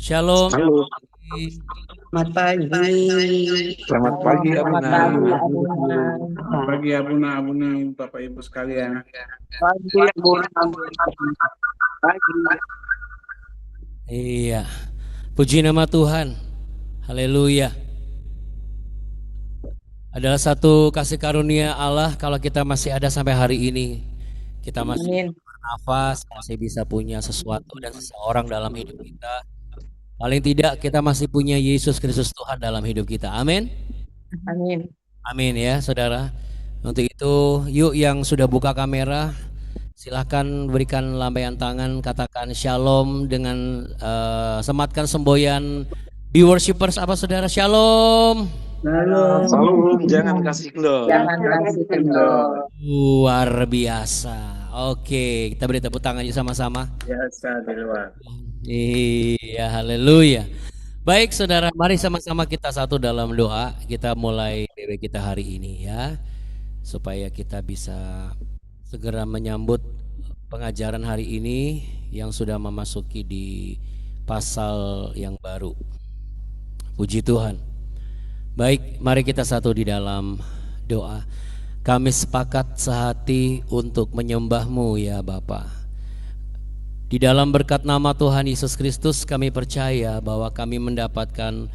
Shalom. Halo, Selamat pagi. selamat pagi Selamat Abuna. pagi, Abuna. Selamat pagi Abuna, Bapak Ibu sekalian. Pagi, Abuna. Pagi. Iya. Puji nama Tuhan. Haleluya. Adalah satu kasih karunia Allah kalau kita masih ada sampai hari ini. Kita masih bernafas, masih bisa punya sesuatu dan seseorang dalam hidup kita. Paling tidak kita masih punya Yesus Kristus Tuhan dalam hidup kita. Amin. Amin. Amin ya saudara. Untuk itu yuk yang sudah buka kamera, silahkan berikan lambaian tangan, katakan shalom dengan sematkan semboyan di worshipers apa saudara, shalom. Salam, jangan kasih kendor. Jangan kasih kendor. Luar biasa. Oke, kita beri tepuk tangan yuk sama-sama. Biasa di luar. Iya, haleluya. Baik saudara, mari sama-sama kita satu dalam doa. Kita mulai PW kita hari ini ya, supaya kita bisa segera menyambut pengajaran hari ini yang sudah memasuki di pasal yang baru. Puji Tuhan. Baik, mari kita satu di dalam doa. Kami sepakat sehati untuk menyembah-Mu ya Bapa. Di dalam berkat nama Tuhan Yesus Kristus kami percaya bahwa kami mendapatkan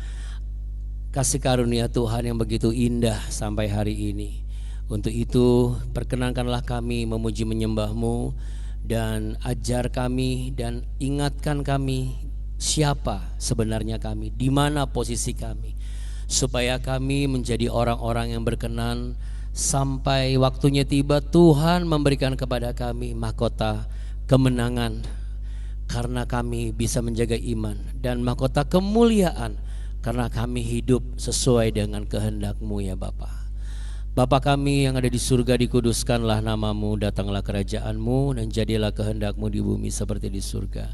kasih karunia Tuhan yang begitu indah sampai hari ini. Untuk itu perkenankanlah kami memuji menyembah-Mu dan ajar kami dan ingatkan kami siapa sebenarnya kami, di mana posisi kami, supaya kami menjadi orang-orang yang berkenan sampai waktunya tiba Tuhan memberikan kepada kami mahkota kemenangan karena kami bisa menjaga iman, dan mahkota kemuliaan karena kami hidup sesuai dengan kehendak-Mu ya Bapa. Bapa kami yang ada di surga, dikuduskanlah nama-Mu, datanglah kerajaan-Mu, dan jadilah kehendak-Mu di bumi seperti di surga.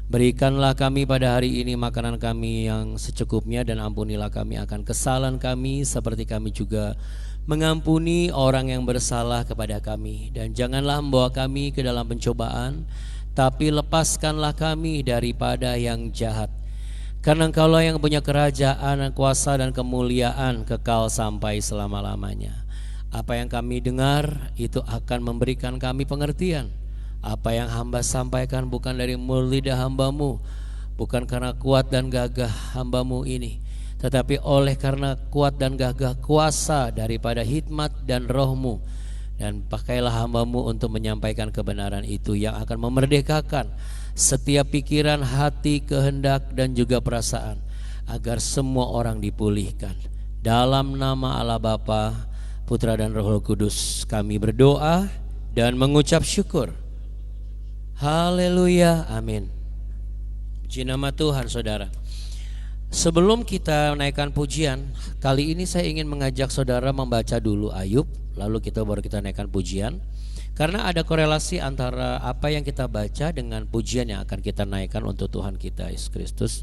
Berikanlah kami pada hari ini makanan kami yang secukupnya, dan ampunilah kami akan kesalahan kami seperti kami juga mengampuni orang yang bersalah kepada kami. Dan janganlah membawa kami ke dalam pencobaan, tapi lepaskanlah kami daripada yang jahat. Karena Engkaulah yang punya kerajaan, kuasa dan kemuliaan kekal sampai selama-lamanya. Apa yang kami dengar itu akan memberikan kami pengertian. Apa yang hamba sampaikan bukan dari mulut lidah hamba-Mu, bukan karena kuat dan gagah hamba-Mu ini, tetapi oleh karena kuat dan gagah kuasa daripada hikmat dan roh-Mu. Dan pakailah hamba-Mu untuk menyampaikan kebenaran itu yang akan memerdekakan setiap pikiran, hati, kehendak dan juga perasaan, agar semua orang dipulihkan. Dalam nama Allah Bapa, Putra dan Roh Kudus kami berdoa dan mengucap syukur. Haleluya, amin. Puji nama Tuhan saudara. Sebelum kita naikkan pujian, kali ini saya ingin mengajak saudara membaca dulu Ayub, lalu baru kita naikkan pujian. Karena ada korelasi antara apa yang kita baca dengan pujian yang akan kita naikkan untuk Tuhan kita Yesus Kristus.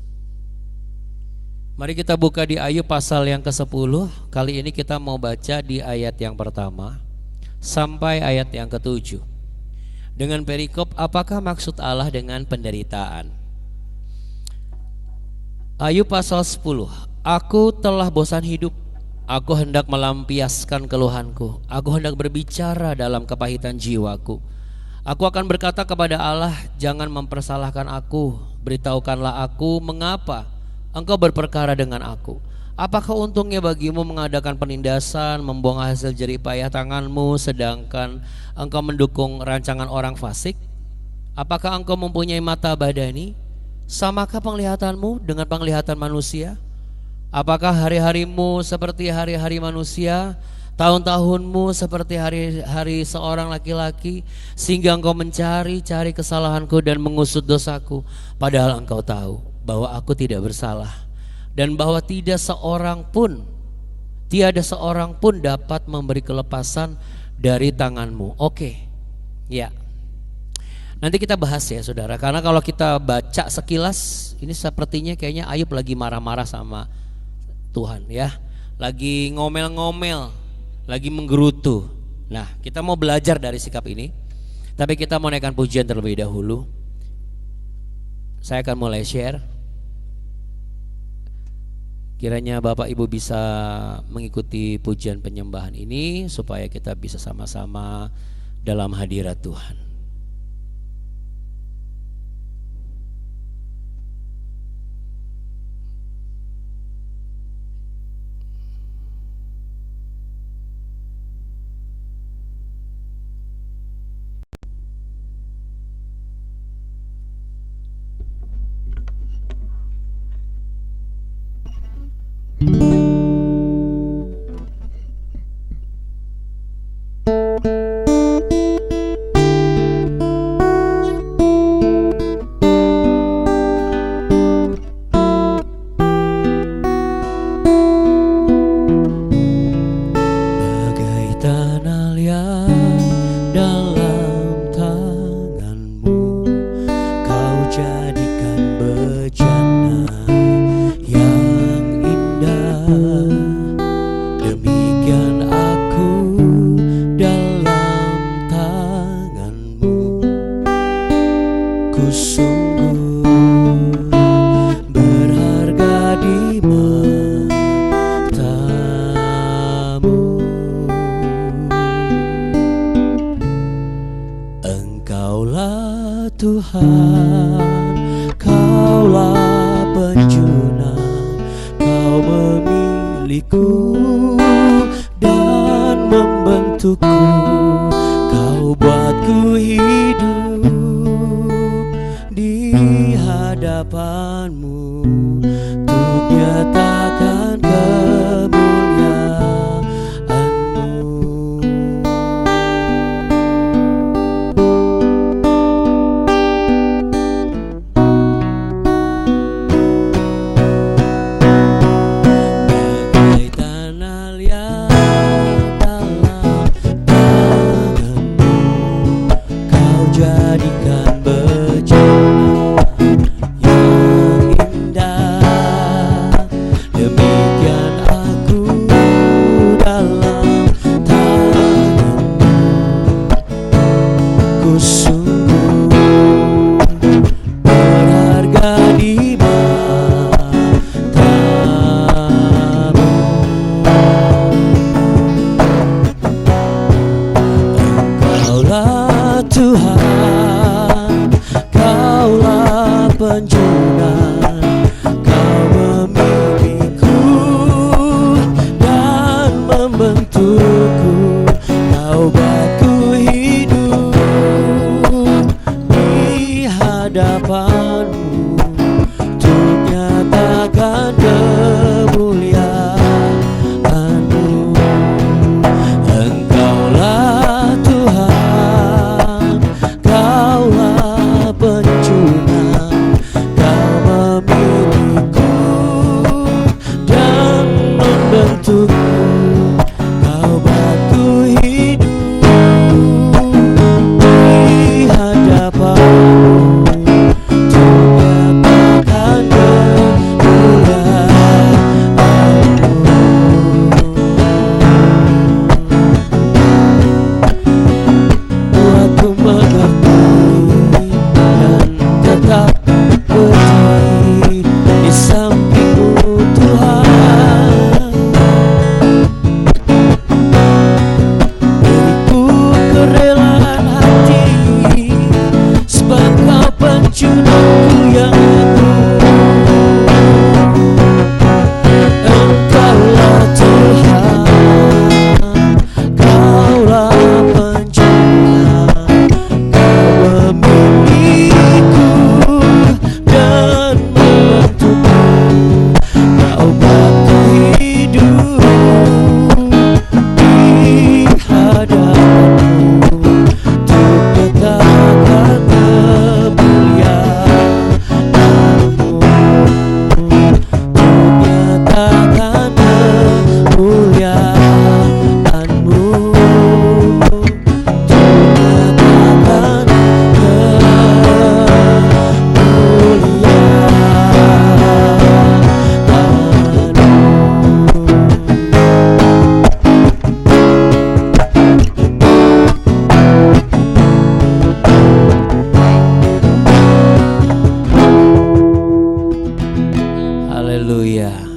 Mari kita buka di Ayub pasal yang ke-10. Kali ini kita mau baca di ayat yang pertama sampai ayat yang ke-7. Dengan perikop, apakah maksud Allah dengan penderitaan? Ayub pasal 10. Aku telah bosan hidup, aku hendak melampiaskan keluhanku, aku hendak berbicara dalam kepahitan jiwaku. Aku akan berkata kepada Allah, jangan mempersalahkan aku, beritahukanlah aku mengapa Engkau berperkara dengan aku. Apakah untungnya bagimu mengadakan penindasan, membuang hasil jerih payah tanganmu, sedangkan engkau mendukung rancangan orang fasik? Apakah engkau mempunyai mata badani? Samakah penglihatanmu dengan penglihatan manusia? Apakah hari-harimu seperti hari-hari manusia, tahun-tahunmu seperti hari-hari seorang laki-laki, sehingga engkau mencari-cari kesalahanku dan mengusut dosaku, padahal engkau tahu bahwa aku tidak bersalah, dan bahwa tiada seorang pun dapat memberi kelepasan dari tanganmu. Oke, ya. Nanti kita bahas ya saudara, karena kalau kita baca sekilas ini sepertinya kayaknya Ayub lagi marah-marah sama Tuhan ya, lagi ngomel-ngomel, lagi menggerutu. Nah, kita mau belajar dari sikap ini, tapi kita mau naikkan pujian terlebih dahulu. Saya akan mulai share. Kiranya Bapak Ibu bisa mengikuti pujian penyembahan ini supaya kita bisa sama-sama dalam hadirat Tuhan.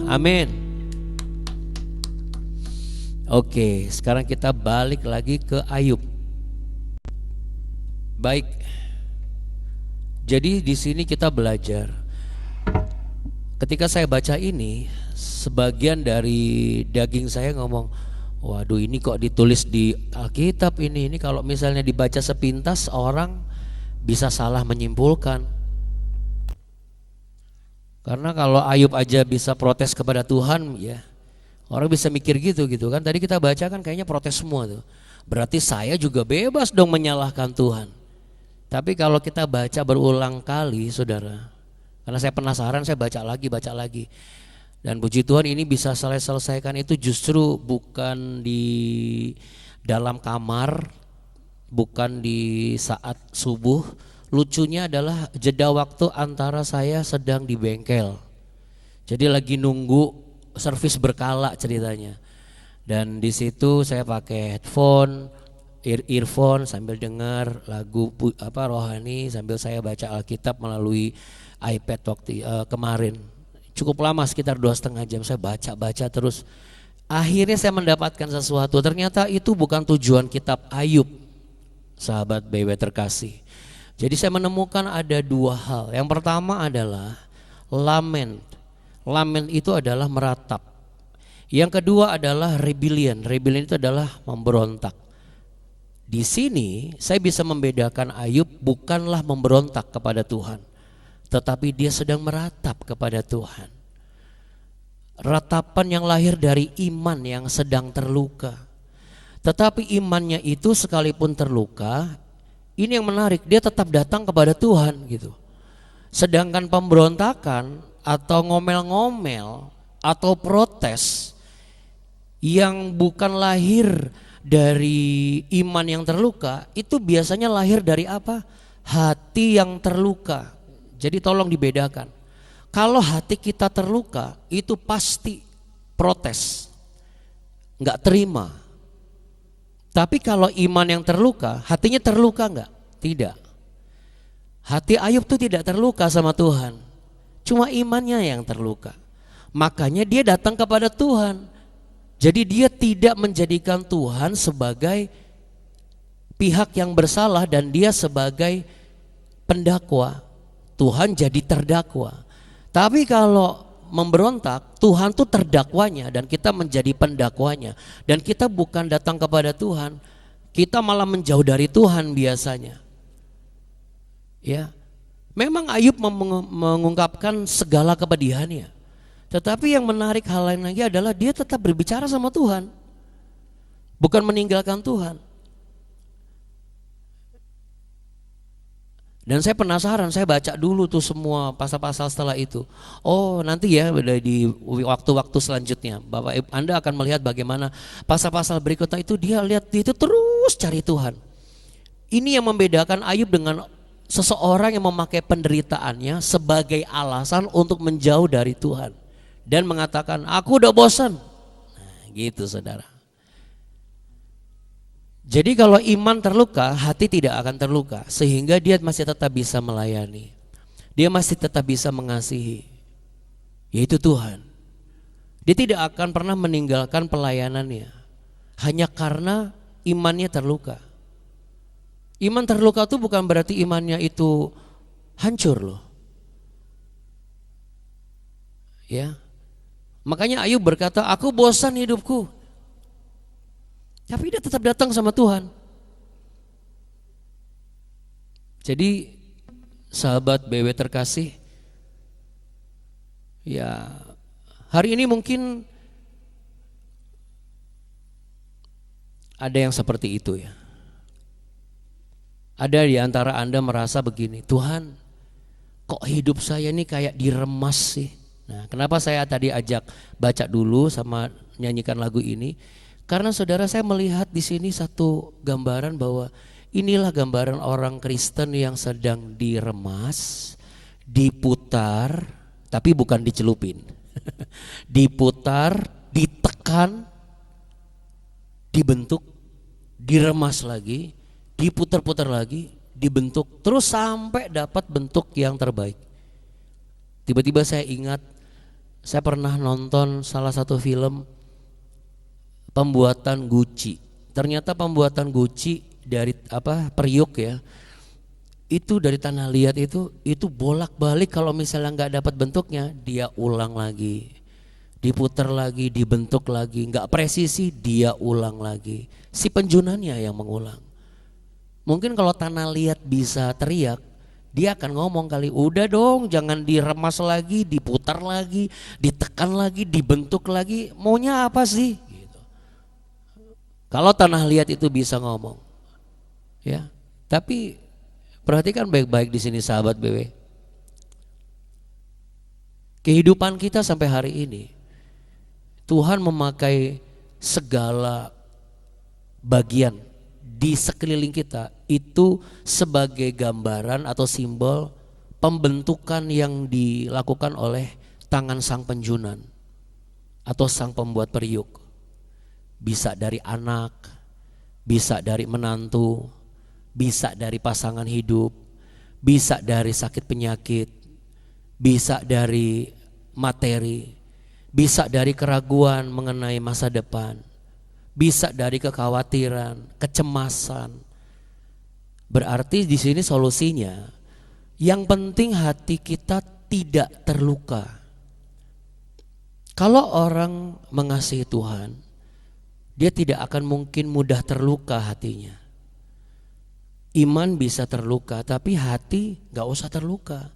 Amin. Oke, sekarang kita balik lagi ke Ayub. Baik. Jadi di sini kita belajar. Ketika saya baca ini, sebagian dari daging saya ngomong, waduh ini kok ditulis di Alkitab ini kalau misalnya dibaca sepintas orang bisa salah menyimpulkan. Karena kalau Ayub aja bisa protes kepada Tuhan, ya orang bisa mikir gitu kan. Tadi kita baca kan kayaknya protes semua tuh. Berarti saya juga bebas dong menyalahkan Tuhan. Tapi kalau kita baca berulang kali saudara, karena saya penasaran saya baca lagi. Dan puji Tuhan ini bisa saya selesaikan itu justru bukan di dalam kamar, bukan di saat subuh. Lucunya adalah jeda waktu antara saya sedang di bengkel. Jadi lagi nunggu servis berkala ceritanya. Dan di situ saya pakai headphone, earphone sambil dengar lagu rohani sambil saya baca Alkitab melalui iPad waktu kemarin. Cukup lama sekitar 2,5 jam saya baca terus. Akhirnya saya mendapatkan sesuatu. Ternyata itu bukan tujuan kitab Ayub, sahabat BW terkasih. Jadi saya menemukan ada 2 hal. Yang pertama adalah lament. Lament itu adalah meratap. Yang kedua adalah rebellion. Rebellion itu adalah memberontak. Di sini saya bisa membedakan Ayub bukanlah memberontak kepada Tuhan, tetapi dia sedang meratap kepada Tuhan. Ratapan yang lahir dari iman yang sedang terluka. Tetapi imannya itu sekalipun terluka, ini yang menarik, dia tetap datang kepada Tuhan gitu. Sedangkan pemberontakan atau ngomel-ngomel atau protes yang bukan lahir dari iman yang terluka, itu biasanya lahir dari apa? Hati yang terluka. Jadi tolong dibedakan. Kalau hati kita terluka, itu pasti protes, nggak terima. Tapi kalau iman yang terluka, hatinya terluka enggak? Tidak. Hati Ayub tuh tidak terluka sama Tuhan. Cuma imannya yang terluka. Makanya dia datang kepada Tuhan. Jadi dia tidak menjadikan Tuhan sebagai pihak yang bersalah dan dia sebagai pendakwa. Tuhan jadi terdakwa. Tapi kalau memberontak, Tuhan tuh terdakwanya dan kita menjadi pendakwanya. Dan kita bukan datang kepada Tuhan, kita malah menjauh dari Tuhan biasanya. Ya, memang Ayub mengungkapkan segala kepedihannya. Tetapi yang menarik hal lain lagi adalah dia tetap berbicara sama Tuhan, bukan meninggalkan Tuhan. Dan saya penasaran, saya baca dulu tuh semua pasal-pasal setelah itu. Oh nanti ya di waktu-waktu selanjutnya Bapak Anda akan melihat bagaimana pasal-pasal berikutnya itu dia lihat itu terus cari Tuhan. Ini yang membedakan Ayub dengan seseorang yang memakai penderitaannya sebagai alasan untuk menjauh dari Tuhan. Dan mengatakan aku udah bosan. Nah, gitu saudara. Jadi kalau iman terluka, hati tidak akan terluka, sehingga dia masih tetap bisa melayani. Dia masih tetap bisa mengasihi, yaitu Tuhan. Dia tidak akan pernah meninggalkan pelayanannya hanya karena imannya terluka. Iman terluka itu bukan berarti imannya itu hancur loh. Ya. Makanya Ayub berkata, aku bosan hidupku. Tapi dia tetap datang sama Tuhan. Jadi sahabat BW terkasih, ya hari ini mungkin ada yang seperti itu ya. Ada di antara Anda merasa begini, Tuhan kok hidup saya ini kayak diremas sih. Nah kenapa saya tadi ajak baca dulu sama nyanyikan lagu ini? Karena saudara saya melihat di sini satu gambaran bahwa inilah gambaran orang Kristen yang sedang diremas, diputar, tapi bukan dicelupin. Diputar, ditekan, dibentuk, diremas lagi, diputar-putar lagi, dibentuk, terus sampai dapat bentuk yang terbaik. Tiba-tiba saya ingat Saya pernah nonton salah satu film pembuatan Gucci. Ternyata pembuatan Gucci dari periuk ya, itu dari tanah liat itu bolak-balik, kalau misalnya nggak dapat bentuknya dia ulang lagi, diputar lagi, dibentuk lagi, nggak presisi dia ulang lagi. Si penjunannya yang mengulang. Mungkin kalau tanah liat bisa teriak, dia akan ngomong kali, udah dong jangan diremas lagi, diputar lagi, ditekan lagi, dibentuk lagi, maunya apa sih? Gitu. Kalau tanah liat itu bisa ngomong, ya. Tapi perhatikan baik-baik di sini sahabat BW. Kehidupan kita sampai hari ini, Tuhan memakai segala bagian di sekeliling kita itu sebagai gambaran atau simbol pembentukan yang dilakukan oleh tangan sang penjunan atau sang pembuat periuk. Bisa dari anak, bisa dari menantu, bisa dari pasangan hidup, bisa dari sakit penyakit, bisa dari materi, bisa dari keraguan mengenai masa depan, bisa dari kekhawatiran, kecemasan. Berarti di sini solusinya, yang penting hati kita tidak terluka. Kalau orang mengasihi Tuhan, dia tidak akan mungkin mudah terluka hatinya. Iman bisa terluka, tapi hati gak usah terluka.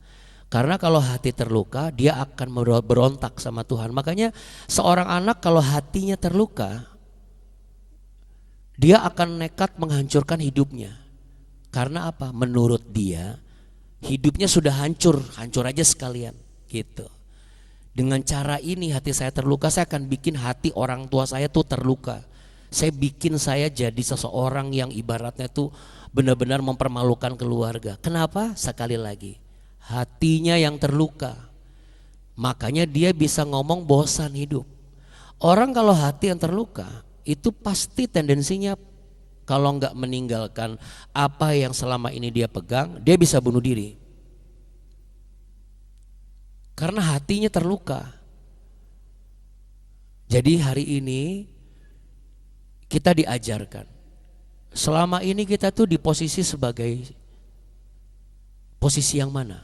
Karena kalau hati terluka, dia akan berontak sama Tuhan. Makanya seorang anak kalau hatinya terluka, dia akan nekat menghancurkan hidupnya. Karena apa? Menurut dia, hidupnya sudah hancur, hancur aja sekalian gitu. Dengan cara ini hati saya terluka, saya akan bikin hati orang tua saya tuh terluka. Saya bikin saya jadi seseorang yang ibaratnya tuh benar-benar mempermalukan keluarga. Kenapa? Sekali lagi, hatinya yang terluka. Makanya dia bisa ngomong bosan hidup. Orang kalau hati yang terluka, itu pasti tendensinya kalau nggak meninggalkan apa yang selama ini dia pegang, dia bisa bunuh diri. Karena hatinya terluka. Jadi hari ini kita diajarkan. Selama ini kita tuh di posisi sebagai posisi yang mana?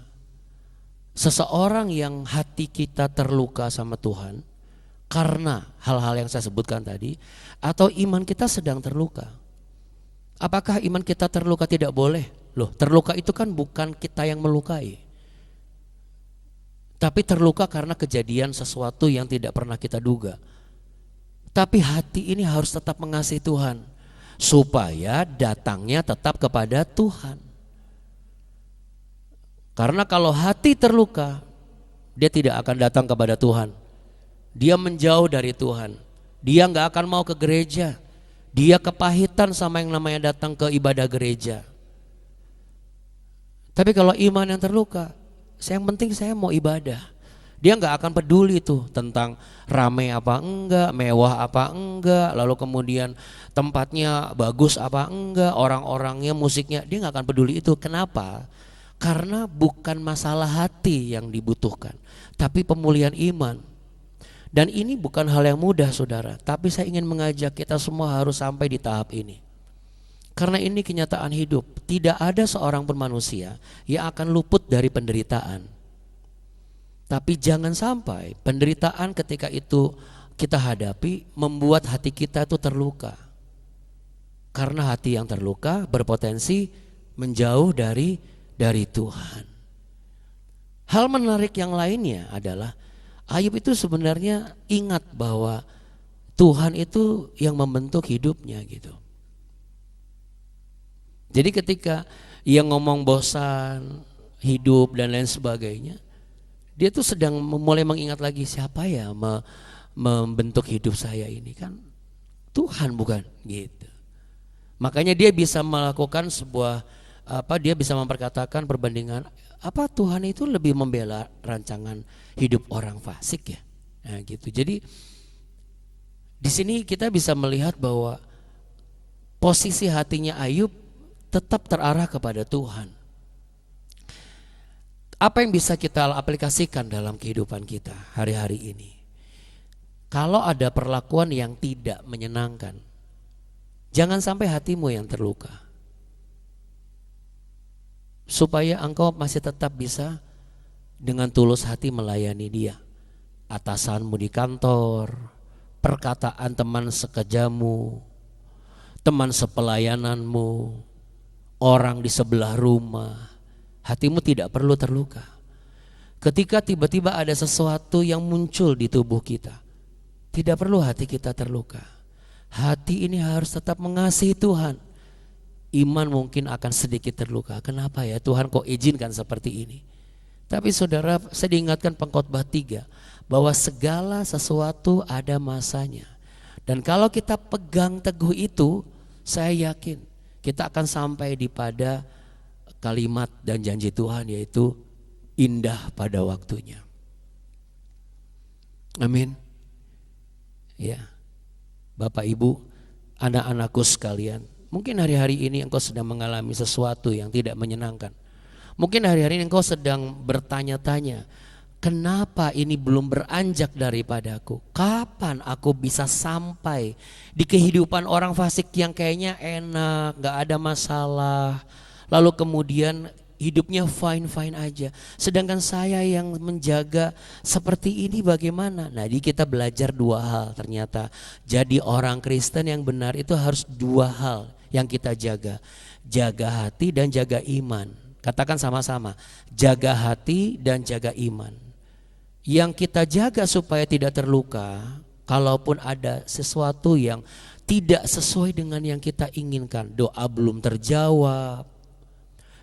Seseorang yang hati kita terluka sama Tuhan karena hal-hal yang saya sebutkan tadi, atau iman kita sedang terluka. Apakah iman kita terluka tidak boleh? Loh, terluka itu kan bukan kita yang melukai. Tapi terluka karena kejadian sesuatu yang tidak pernah kita duga. Tapi hati ini harus tetap mengasihi Tuhan, supaya datangnya tetap kepada Tuhan. Karena kalau hati terluka, dia tidak akan datang kepada Tuhan. Dia menjauh dari Tuhan. Dia gak akan mau ke gereja. Dia kepahitan sama yang namanya datang ke ibadah gereja. Tapi kalau iman yang terluka, yang penting saya mau ibadah. Dia gak akan peduli tuh tentang rame apa enggak, mewah apa enggak, lalu kemudian tempatnya bagus apa enggak, orang-orangnya, musiknya, dia gak akan peduli itu. Kenapa? Karena bukan masalah hati yang dibutuhkan, tapi pemulihan iman. Dan ini bukan hal yang mudah saudara, tapi saya ingin mengajak kita semua harus sampai di tahap ini. Karena ini kenyataan hidup, tidak ada seorang pun manusia yang akan luput dari penderitaan. Tapi jangan sampai penderitaan ketika itu kita hadapi membuat hati kita itu terluka. Karena hati yang terluka berpotensi menjauh dari Tuhan. Hal menarik yang lainnya adalah Ayub itu sebenarnya ingat bahwa Tuhan itu yang membentuk hidupnya gitu. Jadi ketika ia ngomong bosan, hidup dan lain sebagainya, dia tuh sedang mulai mengingat lagi, siapa ya membentuk hidup saya ini, kan Tuhan bukan gitu. Makanya dia bisa melakukan sebuah dia bisa memperkatakan perbandingan, apa Tuhan itu lebih membela rancangan hidup orang fasik ya. Nah gitu. Jadi di sini kita bisa melihat bahwa posisi hatinya Ayub tetap terarah kepada Tuhan. Apa yang bisa kita aplikasikan dalam kehidupan kita hari-hari ini? Kalau ada perlakuan yang tidak menyenangkan, jangan sampai hatimu yang terluka. Supaya engkau masih tetap bisa dengan tulus hati melayani dia. Atasanmu di kantor, perkataan teman sekerjamu, teman sepelayananmu, orang di sebelah rumah. Hatimu tidak perlu terluka. Ketika tiba-tiba ada sesuatu yang muncul di tubuh kita, tidak perlu hati kita terluka. Hati ini harus tetap mengasihi Tuhan. Iman mungkin akan sedikit terluka. Kenapa ya Tuhan kok izinkan seperti ini? Tapi saudara, saya diingatkan Pengkhotbah 3 bahwa segala sesuatu ada masanya. Dan kalau kita pegang teguh itu, saya yakin kita akan sampai di pada kalimat dan janji Tuhan, yaitu indah pada waktunya. Amin. Ya, Bapak Ibu, anak-anakku sekalian, mungkin hari-hari ini engkau sedang mengalami sesuatu yang tidak menyenangkan. Mungkin hari-hari ini engkau sedang bertanya-tanya, kenapa ini belum beranjak daripadaku? Kapan aku bisa sampai di kehidupan orang fasik yang kayaknya enak, gak ada masalah, lalu kemudian hidupnya fine-fine aja. Sedangkan saya yang menjaga seperti ini bagaimana? Nah, jadi kita belajar dua hal ternyata. Jadi orang Kristen yang benar itu harus dua hal yang kita jaga. Jaga hati dan jaga iman. Katakan sama-sama, jaga hati dan jaga iman. Yang kita jaga supaya tidak terluka, kalaupun ada sesuatu yang tidak sesuai dengan yang kita inginkan, doa belum terjawab,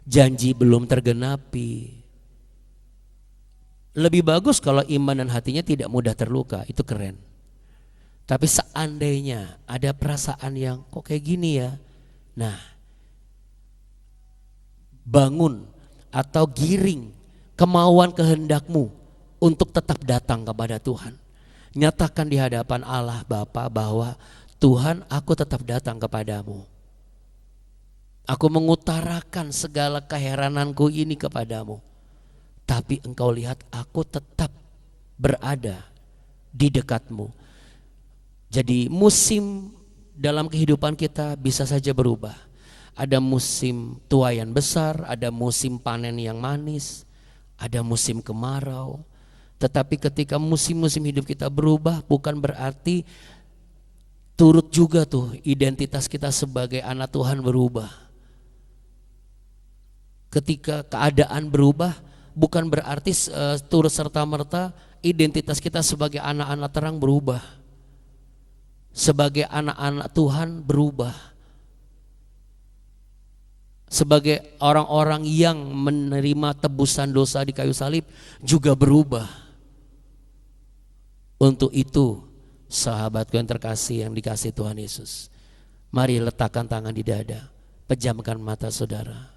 janji belum tergenapi. Lebih bagus kalau iman dan hatinya tidak mudah terluka, itu keren. Tapi seandainya ada perasaan yang kok kayak gini ya, nah bangun atau giring kemauan kehendakmu untuk tetap datang kepada Tuhan. Nyatakan di hadapan Allah Bapa bahwa Tuhan, aku tetap datang kepadamu. Aku mengutarakan segala keherananku ini kepadamu. Tapi engkau lihat aku tetap berada di dekatmu. Jadi musim dalam kehidupan kita bisa saja berubah. Ada musim tuaian besar, ada musim panen yang manis, ada musim kemarau. Tetapi ketika musim-musim hidup kita berubah, bukan berarti turut juga tuh identitas kita sebagai anak Tuhan berubah. Ketika keadaan berubah, bukan berarti turut serta-merta identitas kita sebagai anak-anak terang berubah. Sebagai anak-anak Tuhan berubah. Sebagai orang-orang yang menerima tebusan dosa di kayu salib juga berubah. Untuk itu, sahabatku yang terkasih yang dikasih Tuhan Yesus, mari letakkan tangan di dada, pejamkan mata saudara.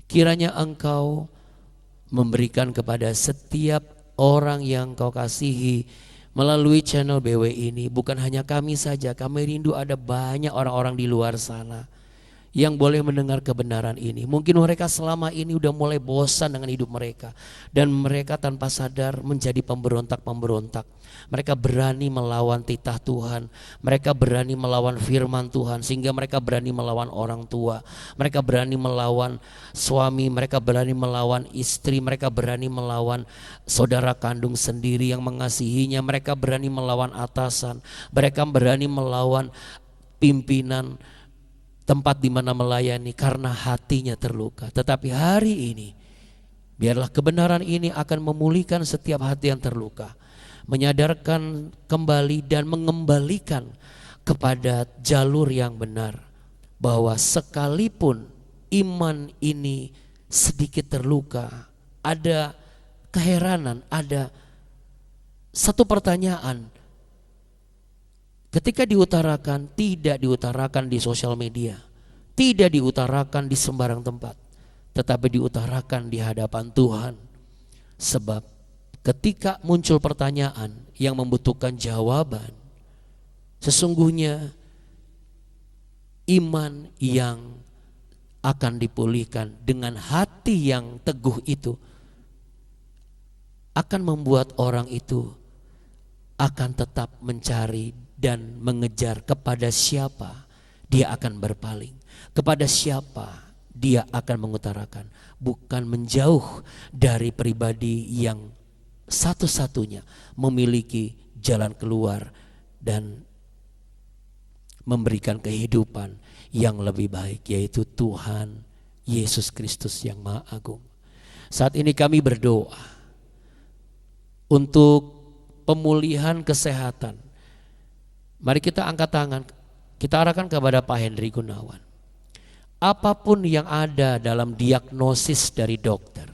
Kiranya engkau memberikan kepada setiap orang yang kau kasihi melalui channel BW ini, bukan hanya kami saja, kami rindu ada banyak orang-orang di luar sana yang boleh mendengar kebenaran ini. Mungkin mereka selama ini udah mulai bosan dengan hidup mereka, dan mereka tanpa sadar menjadi pemberontak-pemberontak. Mereka berani melawan titah Tuhan, mereka berani melawan firman Tuhan, sehingga mereka berani melawan orang tua, mereka berani melawan suami, mereka berani melawan istri, mereka berani melawan saudara kandung sendiri yang mengasihinya, mereka berani melawan atasan, mereka berani melawan pimpinan tempat di mana melayani karena hatinya terluka. Tetapi hari ini biarlah kebenaran ini akan memulihkan setiap hati yang terluka, menyadarkan kembali dan mengembalikan kepada jalur yang benar, bahwa sekalipun iman ini sedikit terluka, ada keheranan, ada satu pertanyaan. Ketika diutarakan, tidak diutarakan di sosial media, tidak diutarakan di sembarang tempat, tetapi diutarakan di hadapan Tuhan. Sebab ketika muncul pertanyaan yang membutuhkan jawaban, sesungguhnya iman yang akan dipulihkan. Dengan hati yang teguh itu akan membuat orang itu akan tetap mencari dan mengejar kepada siapa dia akan berpaling, kepada siapa dia akan mengutarakan, bukan menjauh dari pribadi yang satu-satunya memiliki jalan keluar dan memberikan kehidupan yang lebih baik, yaitu Tuhan Yesus Kristus yang Maha Agung. Saat ini kami berdoa untuk pemulihan kesehatan. Mari kita angkat tangan, kita arahkan kepada Pak Henry Gunawan. Apapun yang ada dalam diagnosis dari dokter,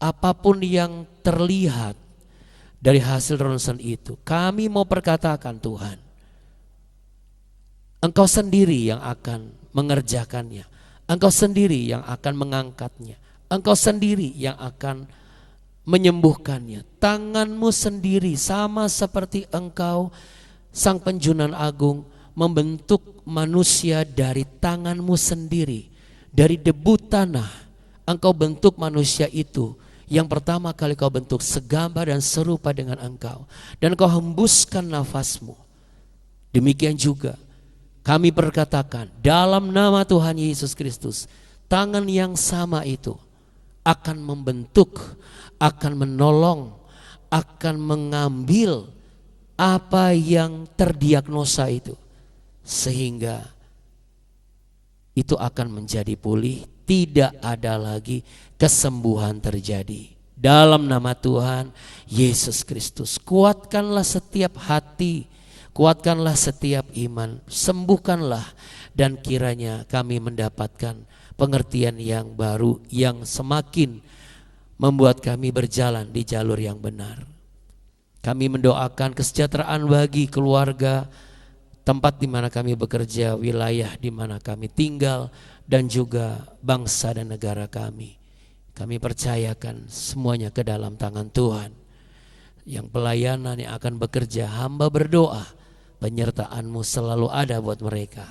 apapun yang terlihat dari hasil ronsen itu, kami mau perkatakan Tuhan, Engkau sendiri yang akan mengerjakannya, Engkau sendiri yang akan mengangkatnya, Engkau sendiri yang akan menyembuhkannya. Tangan-Mu sendiri sama seperti Engkau Sang Penjunan Agung membentuk manusia dari tangan-Mu sendiri. Dari debu tanah Engkau bentuk manusia itu. Yang pertama kali Kau bentuk segambar dan serupa dengan Engkau, dan Kau hembuskan nafas-Mu. Demikian juga kami berkatakan dalam nama Tuhan Yesus Kristus, tangan yang sama itu akan membentuk, akan menolong, akan mengambil apa yang terdiagnosa itu, sehingga itu akan menjadi pulih. Tidak ada lagi kesembuhan terjadi. Dalam nama Tuhan Yesus Kristus, kuatkanlah setiap hati, kuatkanlah setiap iman, sembuhkanlah, dan kiranya kami mendapatkan pengertian yang baru yang semakin membuat kami berjalan di jalur yang benar. Kami mendoakan kesejahteraan bagi keluarga, tempat di mana kami bekerja, wilayah di mana kami tinggal, dan juga bangsa dan negara kami. Kami percayakan semuanya ke dalam tangan Tuhan. Yang pelayanan yang akan bekerja, hamba berdoa penyertaan-Mu selalu ada buat mereka.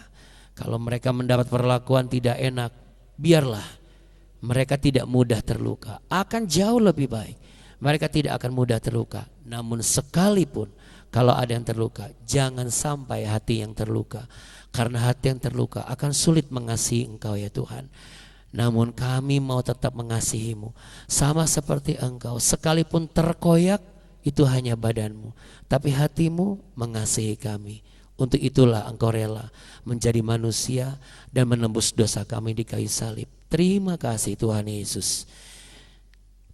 Kalau mereka mendapat perlakuan tidak enak, biarlah mereka tidak mudah terluka. Akan jauh lebih baik mereka tidak akan mudah terluka. Namun sekalipun kalau ada yang terluka, jangan sampai hati yang terluka. Karena hati yang terluka akan sulit mengasihi Engkau ya Tuhan. Namun kami mau tetap mengasihi-Mu, sama seperti Engkau. Sekalipun terkoyak, itu hanya badan-Mu, tapi hati-Mu mengasihi kami. Untuk itulah Engkau rela menjadi manusia dan menembus dosa kami di kayu salib. Terima kasih Tuhan Yesus.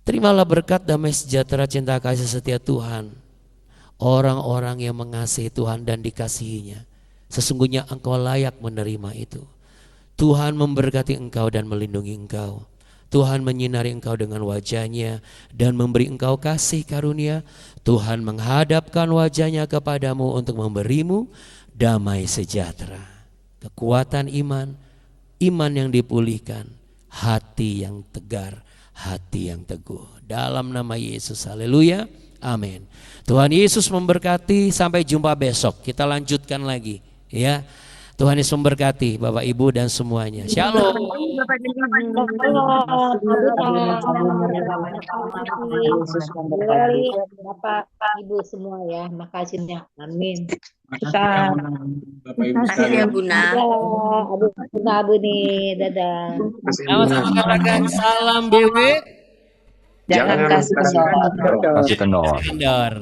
Terimalah berkat, damai sejahtera, cinta kasih setia Tuhan. Orang-orang yang mengasihi Tuhan dan dikasihinya, sesungguhnya Engkau layak menerima itu. Tuhan memberkati engkau dan melindungi engkau. Tuhan menyinari engkau dengan wajah-Nya dan memberi engkau kasih karunia. Tuhan menghadapkan wajah-Nya kepadamu untuk memberimu damai sejahtera, kekuatan iman, iman yang dipulihkan, hati yang tegar, hati yang teguh. Dalam nama Yesus, haleluya, amin. Tuhan Yesus memberkati, sampai jumpa besok. Kita lanjutkan lagi ya. Tuhan Yesus memberkati Bapak Ibu dan semuanya. Shalom. Yesus memberkati. Bapak Ibu semua ya, makasihnya. Amin. Makasih Bapak Ibu sekalian. Bunda. Abu nih, dadah. Sama-sama katakan salam BW. Jangan kasih kendor. Kasih kendor. Kendor.